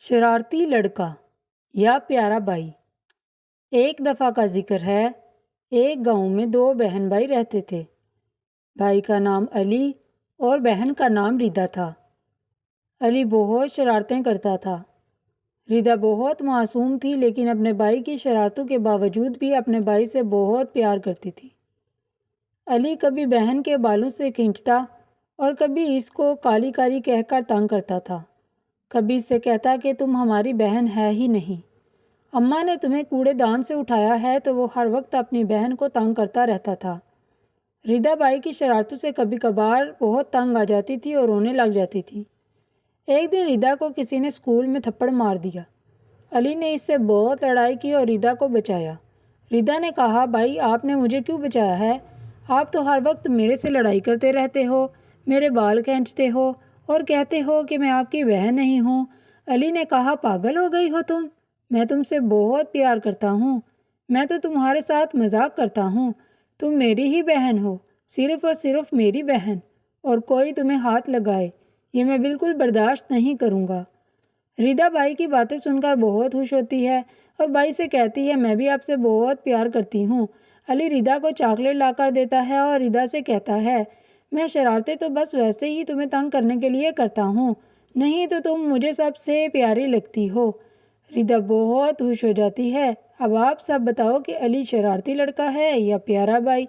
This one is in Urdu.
شرارتی لڑکا یا پیارا بھائی۔ ایک دفعہ کا ذکر ہے، ایک گاؤں میں دو بہن بھائی رہتے تھے۔ بھائی کا نام علی اور بہن کا نام ریدا تھا۔ علی بہت شرارتیں کرتا تھا۔ ریدا بہت معصوم تھی، لیکن اپنے بھائی کی شرارتوں کے باوجود بھی اپنے بھائی سے بہت پیار کرتی تھی۔ علی کبھی بہن کے بالوں سے کھینچتا اور کبھی اس کو کالی کالی کہہ کر تنگ کرتا تھا۔ کبھی اس سے کہتا کہ تم ہماری بہن ہے ہی نہیں، اماں نے تمہیں کوڑے دان سے اٹھایا ہے، تو وہ ہر وقت اپنی بہن کو تنگ کرتا رہتا تھا۔ ریدا بھائی کی شرارتوں سے کبھی کبھار بہت تنگ آ جاتی تھی اور رونے لگ جاتی تھی۔ ایک دن ریدا کو کسی نے اسکول میں تھپڑ مار دیا۔ علی نے اس سے بہت لڑائی کی اور ریدا کو بچایا۔ ریدا نے کہا، بھائی آپ نے مجھے کیوں بچایا ہے؟ آپ تو ہر وقت میرے سے لڑائی کرتے رہتے ہو، میرے بال کھینچتے ہو اور کہتے ہو کہ میں آپ کی بہن نہیں ہوں۔ علی نے کہا، پاگل ہو گئی ہو تم؟ میں تم سے بہت پیار کرتا ہوں، میں تو تمہارے ساتھ مذاق کرتا ہوں، تم میری ہی بہن ہو، صرف اور صرف میری بہن، اور کوئی تمہیں ہاتھ لگائے یہ میں بالکل برداشت نہیں کروں گا۔ ریدا بھائی کی باتیں سن کر بہت خوش ہوتی ہے اور بھائی سے کہتی ہے، میں بھی آپ سے بہت پیار کرتی ہوں۔ علی ریدا کو چاکلیٹ لا کر دیتا ہے اور ریدا سے کہتا ہے، میں شرارتیں تو بس ویسے ہی تمہیں تنگ کرنے کے لیے کرتا ہوں، نہیں تو تم مجھے سب سے پیاری لگتی ہو۔ ریدا بہت خوش ہو جاتی ہے۔ اب آپ سب بتاؤ کہ علی شرارتی لڑکا ہے یا پیارا بھائی؟